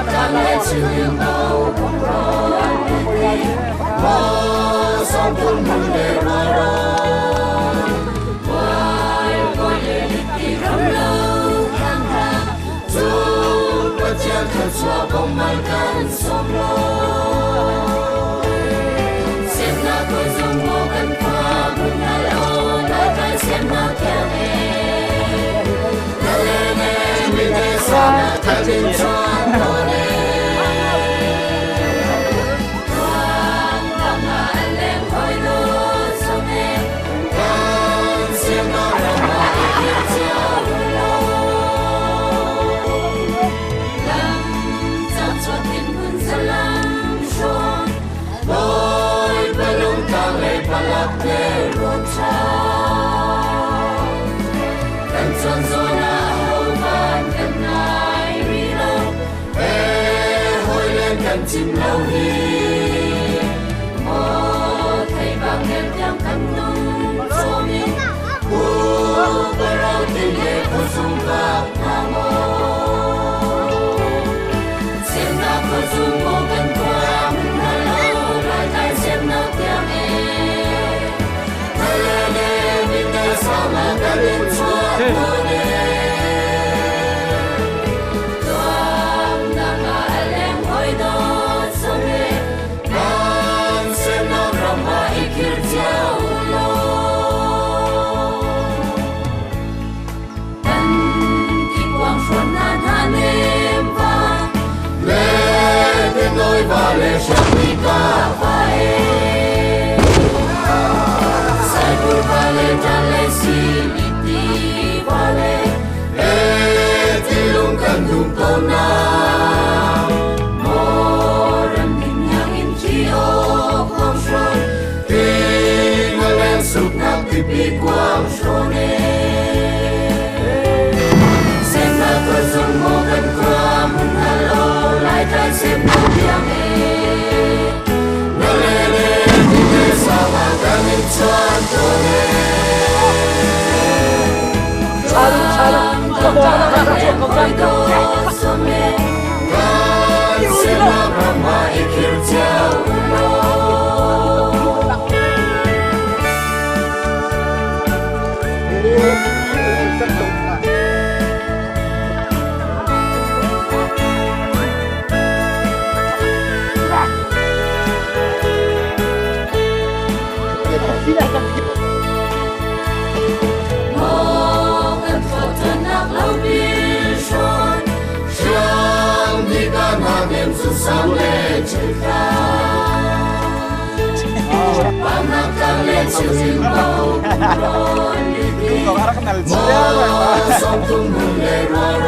강에 주고 모성 분문에 와로 월월에 리티럼로 강하 중버지한 수와 복말간 속로 샘나 고정 모간 과 문하로 나갈 샘나 경에 날레네 미네사나 달린 천번에 chim lâu đi mô thầy bằng em theo cánh nung cho mình cô bà rau tình lệ cô dung gặp hà mô xem na cô dung mô gần qua mình hà lâu lại tay xem nào tiếng em hà lê nê mình đã sao mà đã lên chua mô nê vale shanika vae sai pur vale jale siliti vale tilung kandung tona moran yang in chio quang shon tingalen suk nak tipi quang shone sem na ko zum mo kan kwa mun halo lai tai sem no yang sang lệ trời ca bang nak kang lệ chiều mau ron đi mo song tung bung lệ ron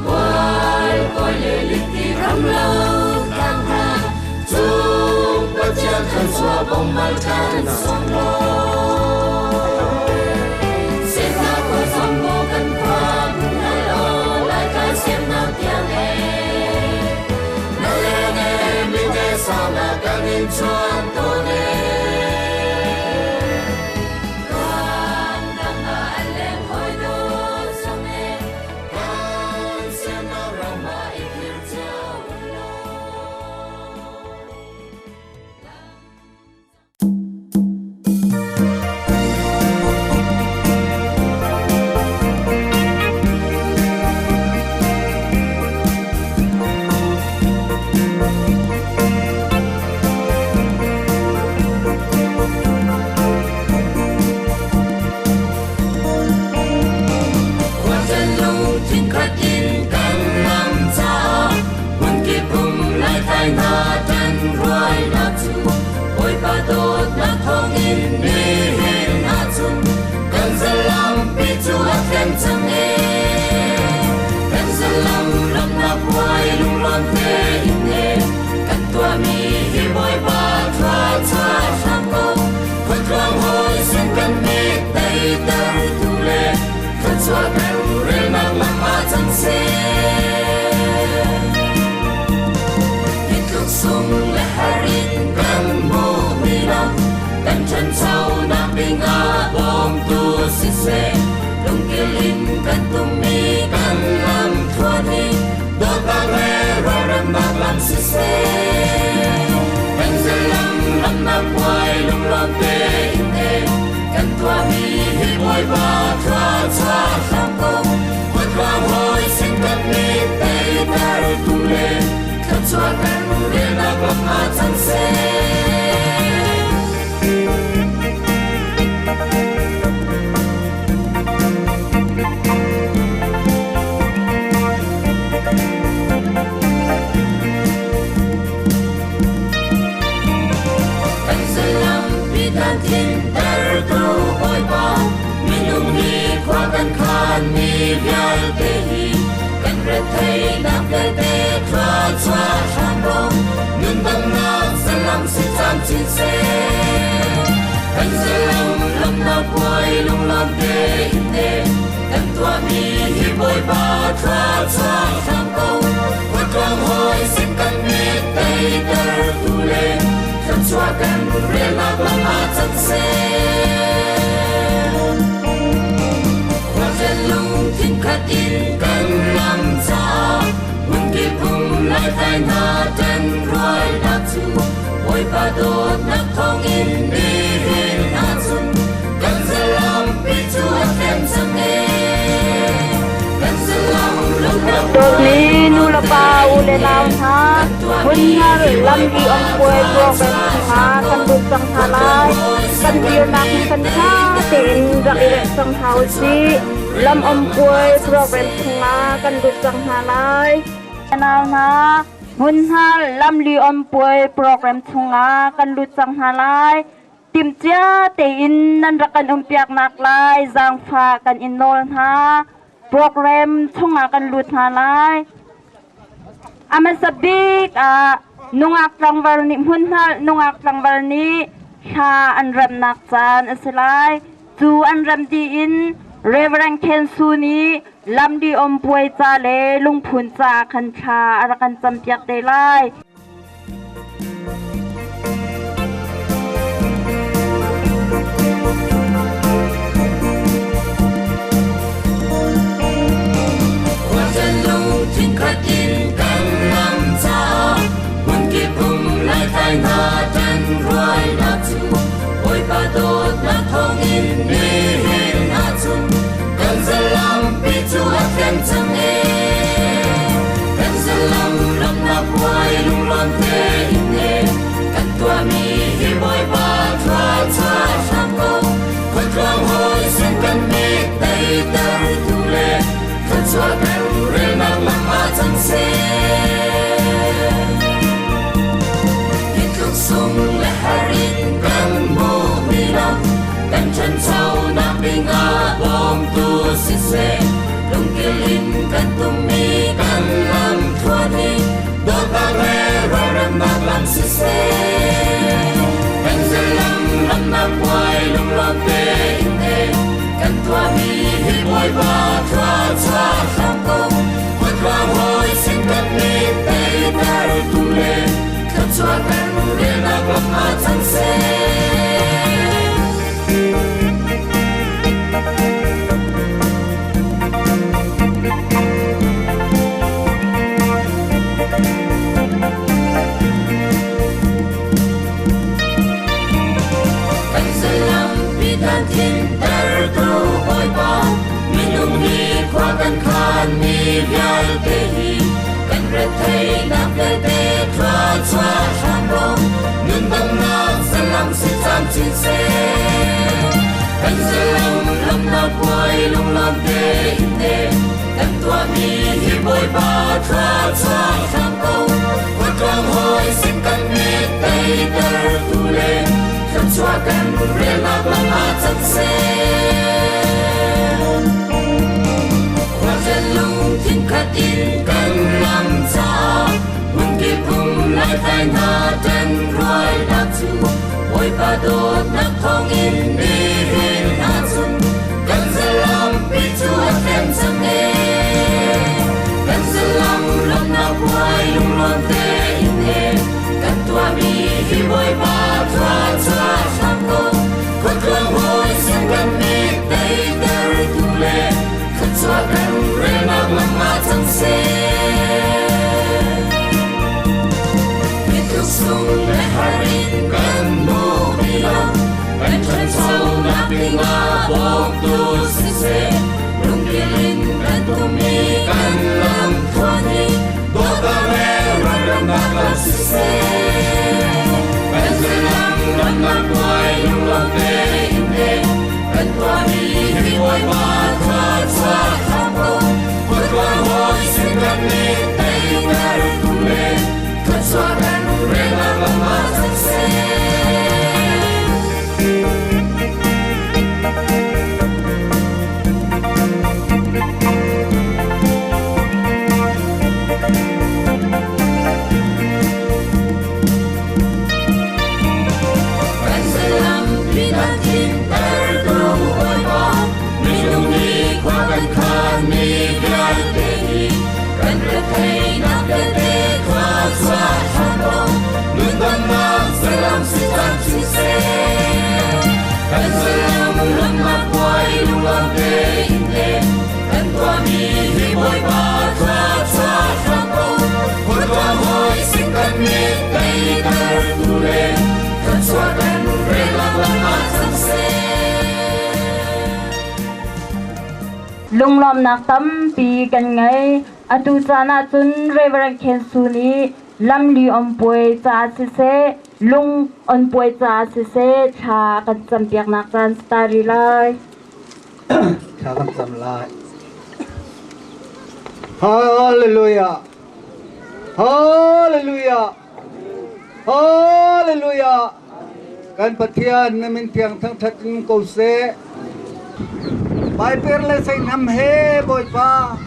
quay quay lệ lịch đi ram lâu kang ha chung bắt chân thân xua bông mai chân song lo xem na qua song bo kan qua bung lo lại cái xem na tiếng sama kanin chuan to ne kan dang a leng hoi do som ne kan sem na rama ikir chao lo na tan ruai na chu oi pa do na thong in ni he na chu kan zalam pi chu a kan chang e kan zalam lam na puai lung lon te in e kan tua mi hi boy ba tra cha sam ko kan trang hoi sin kan mi dai tar tu le kan chua kan re na lam ma chang se sung le harin kan mo bilang kan chan sau na pinga bom tu si se lung kilin kan tum mi kan lam thua ni dot mi vial te hi kan re thei na ve te tra cha tham bom nun dam na salam si chan chin se kan salam lam na poi lung lam te ne kan tua mi hi boy ba tra cha tham ko kwa trong hoi sin kan mi tei ter tu le kan chua kan re la lam a chan se in kan lam cha mun ki phum lai khai na ten roi na chu oi pa do na thong in ni hin na chun kan salam pi chu ken sang e kan salam lam na Ni nu la pa ule law ha hun har lam di on poi program ha kan du sang halai kan dir nak kan ha tin ra ile sang hau si lam om poi program ha kan du sang halai naw na hun har lam li om poi program ha kan du sang halai tim chia te in nan ra kan piak nak lai jang pha kan in nol ha program chunga kan lut halai aman sabik nungak langwar ni munhal nungak langwar ni ha anram nak chan asilai tu anram di in Reverend Ken Suni lam di om puai cha le lung phun cha khan cha arakan champiak de lai na ten roi na chu oi pa do na thong in ni hin na chun kan salam pi chu a ken chang e kan salam lam na poi lung lon te in ne kan tua mi hi boy pa tra cha sam ko ko trong hoi sin kan mi tei ter tu le kan chua kan re na lam ma chang se sung le harin kan mo mi lam kan chan chau na pinga bom tu si se lung kilin kan tum mi kan lam thua ni do ta le ra ram na lam si se kan salam lam na poi lung lam te ne kan tua mi hi boy ba tra cha tham ko kwa tra hoi sin kan mi te tar tu le kan chua kan re na lam a chan se kan salam pi dan tin ter tu boy ba mi lung ni kwa kan khan mi vial te hi kan re thei na ve te tra cha tham bom nun dam na salam si chan chin se kan salam lam na poi lung lam te ne kan tua mi hi boy ba tra cha tham ko kwa trong hoi sin kan mi tei ter tu le kan chua kan re la lam a chan se kwa chen lung tin khat in kan lam cha mun ki phum lai khai na ten roi na chu oi pa do na thong in ni hin na chun kan salam pi chu a ken sang e kan salam lam na poi lung lon te in ne kan tua mi hi boy ba tra cha tham ko ko trong hoi sin kan mi tei ter tu le kan chua kan re na lam ma chang se sung le harin kan mo mi lam kan chan chau na pinga bom tu si se lung kilin kan tu mi kan lam thua ni do ta le ra ram na lam si se kan salam lam na poi lung lam te in ne kan tua mi hi boy ba tra cha tham ko ko tua hoi sin kan ni tei ter tu le kan chua kan re na lam a chan se lung lom nak tam pi kan ngai atu chana chun Reverend Ken Suni lam li om poi cha se lung on poi cha se cha kan cham piak nak chan stari lai cha kan cham lai hallelujah hallelujah hallelujah kan pathian namin tiang thang thatin ko se bai per le sai nam he boy pa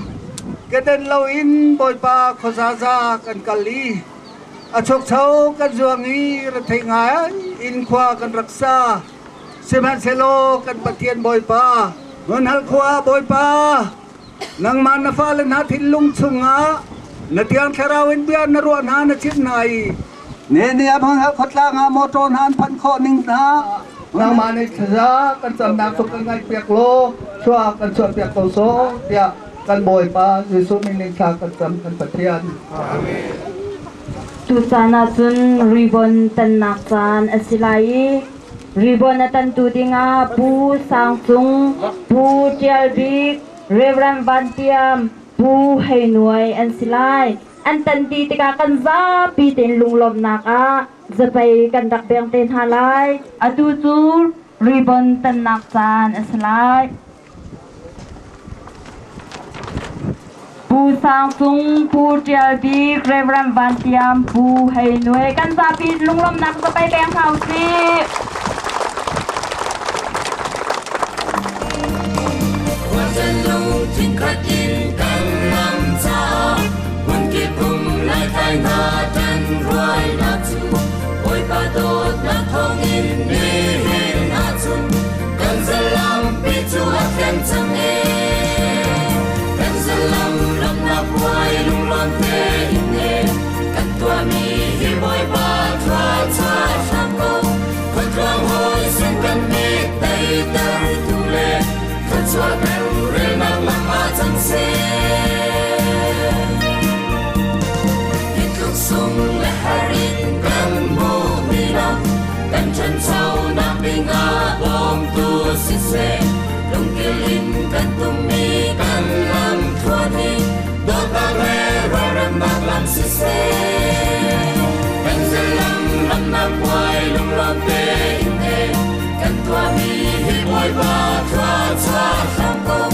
keten lo in boy pa khosa za kan kali achok chau kan zuangi ra thai ngai in khwa kan raksa seman selo kan pathian boy pa ngon hal khwa boy pa nang man na fa le na thin lung chunga na tiang kharawin bian na ruan ha na chit nai ne ne abang ha khotla nga moton han phan kho ning na nang man ni tha kan cham dak sok kan ngai piak lo chua kan chua piak ko so pia kan boy pa Jesu min ning tha kan cham kan pathian amen tu chana chun ribbon tan nak chan asilai ribbon tan tu dinga pu sang chung pu tial bik Reverend Bantiam pu hei nuai an silai an tan ti tika kan za pi ten lung lom naka zapai kan dak beng ten halai atu chu ribbon tan nak chan asilai pu sang chung pu tial bik Reverend Bantiam pu hei nuai kan za pi lung lom nak zapai beng hau si chân lung chính khắc in cần làm cha quân kiếp cùng lại khai na chân ruồi na chu ôi ba đốt na thong in đi hình na chu cần giờ làm bị chu khen chân e cần giờ làm na quay lung lon thế in e cần tua mi hi boy ba cha cha sang go quân quang hồi xin cần mi tay tay tu lệ thật xóa cần re nak lama chân se hituk sung le harin kan mo bilang kan chân sau na pinga bom tu si se dong kilin kan tumi kan lam thuani do ta re ra ram nak lam si se kan zelam lam na quay lung lom te in e kan tua mi hi boy ba thua cha sang công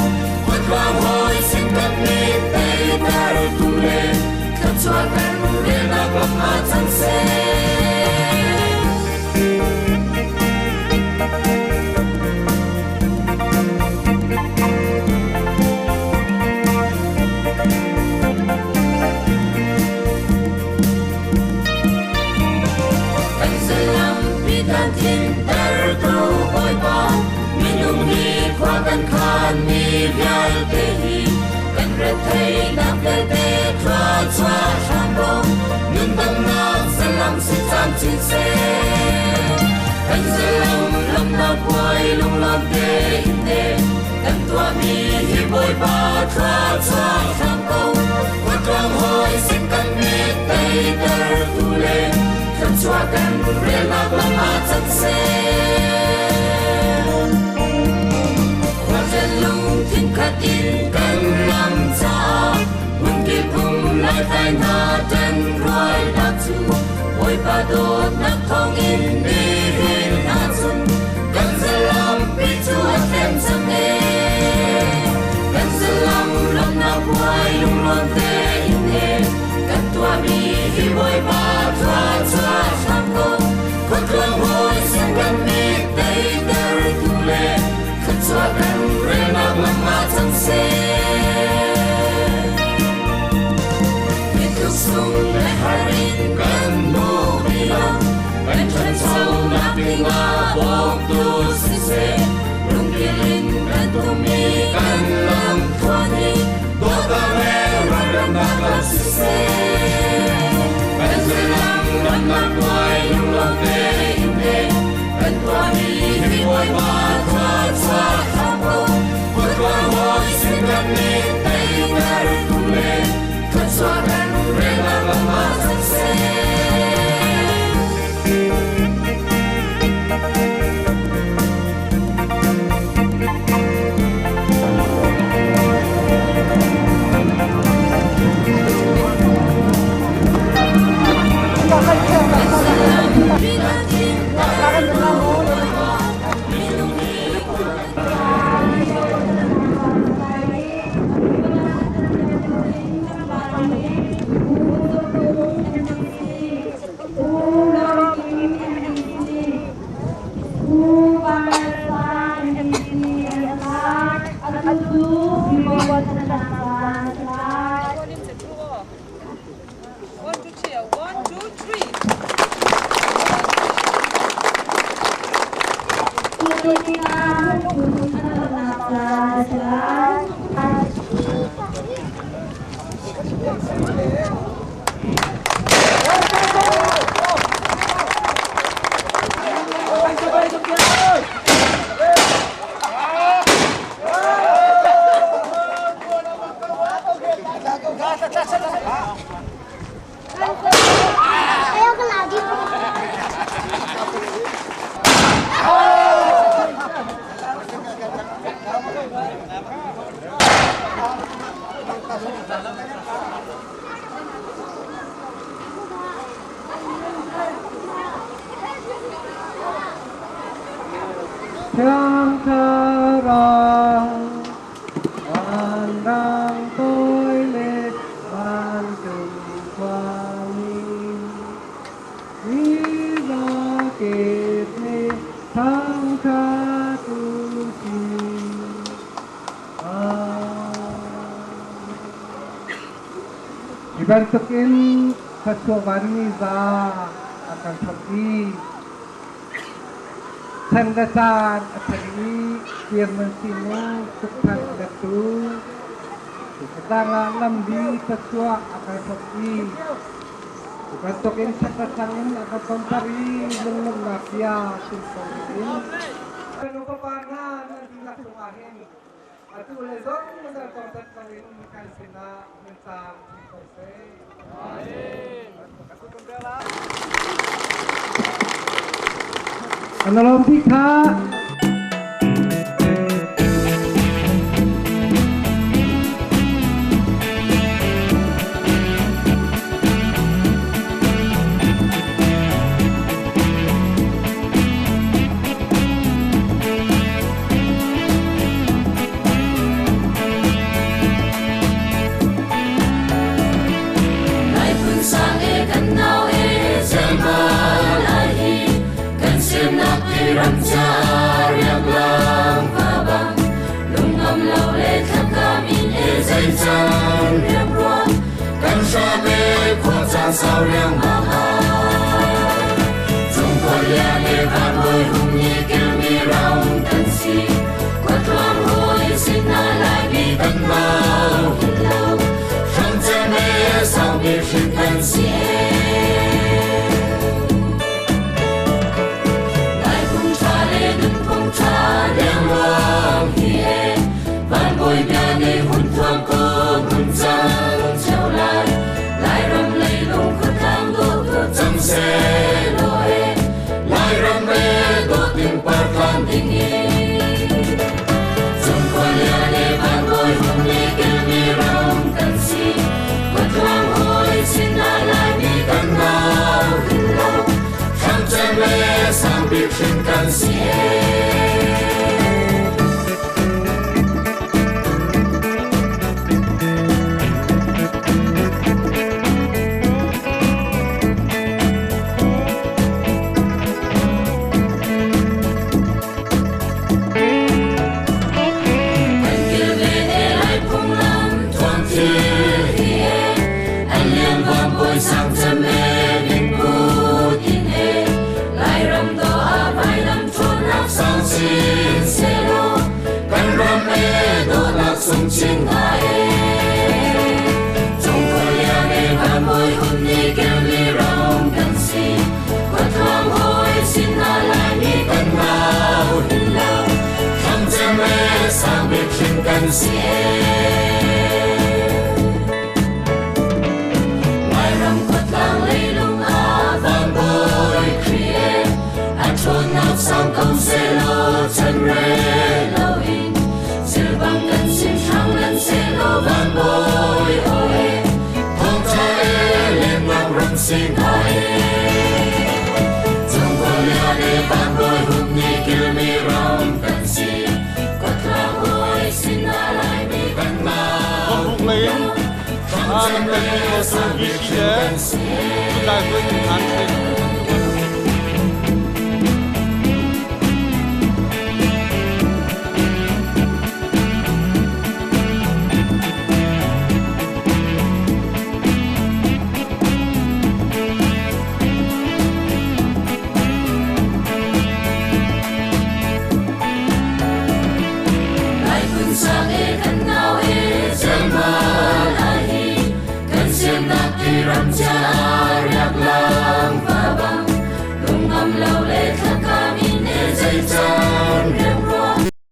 quang hồi xin tất mi tay dar tu le thật xóa kan re na lam ma chân se kan zelam bidan tin dar tu boy ba minung ni kwa kan khan mi vyal te hi kan re thei na te te thwa chwa sang bo nun dang na salam si chan chin se kan zelam lam na quay lung lam te in de kan tua mi hi boy ba thwa chwa sang bo quan quang hoi xin kan mi tay dar tu le thật xóa kan re na lam ma chân se lung thiên khắc in cần làm cha quân kiếp cùng lại khai na chân ruồi na chu ôi ba đốt nắp thong in đi hình na chun cần giờ làm bị chúa khen chân e cần giờ làm na quay lung lon te in e cần tua mi hi boy ba thua chua sang công con quang hồi xin cần mi tay dar tu le thật xóa kan re nak lam ma chân se hituk sung le harin kan mo bilang kan chân sau na pinga bom tu si se lung kilin kan tu mi kan lam thuani do ta re ra ram na lam si se kan zelam lam na quay lung lam te in e kan thuani hi boy ba thua chua sang bo quân quang hồi xin kan mi tay dar tu le thật xóa kan re na lam ma chân se Ayaw ka lagi. Chẳng thơ ra đang tôi lên ban từng quang đi ra kết nê thang kha tu chi ibantukin sa suwani za akan pag-i Sandasan at sarili yang mensinu tukang datu Ketanga lambi taswa akan sepi Bukantokin sa kasangin akan pampari Lulung napya Sintorin Ano pa pa na Nandinak sumahin At ulay doon Magkakontat pa rin Kansina Mensang Sintorse Amen Analog Pika Răng cha riêng lang và bằng lùng ngầm lâu lệ khắp cả min e dây chân riêng ruộng căn sa mê của cha sao riêng mà ha chúng con lia để van bồi hùng nhị kêu mi rong tân si quạt loang hồi xin na lại đi tân mau hin lâu trong cha mê sao biết xin tân si cha đem loang hie van bồi nhà này hun thoáng cô hun trăng treo lại râm lấy lung khất thang đô tô chăm xe lôi lại râm bê đô tìm bát lan tình ý trong con nhà này van bồi hùng nhị kêu mi rong cần si quạt loang hồi xin na lại mi cần nào hin lâu trong chân lê sang biết xin cần si sang chân mê linh cu tin hê lại râm đô a vai lâm trốn lạc sang xin xe lô căn râm mê đô lạc sung chín ngài trong khơi lia mê van bồi hùng nhị kêu mi rong cần si quạt loang hồi xin na lại mi cần mau hin lâu trong chân mê sang biết xin cần si sang câu xe lô chân rê lâu in siêu bằng cần xin sang lần xe lô van bồi ôi thông cha e lên ngang râm xin hỏi trong con lia để van bồi hùng nhị kêu mi rong cần si quạt loang hồi xin na lại mi cần nào trong chân mê sang biết xin cần si đại vương hàn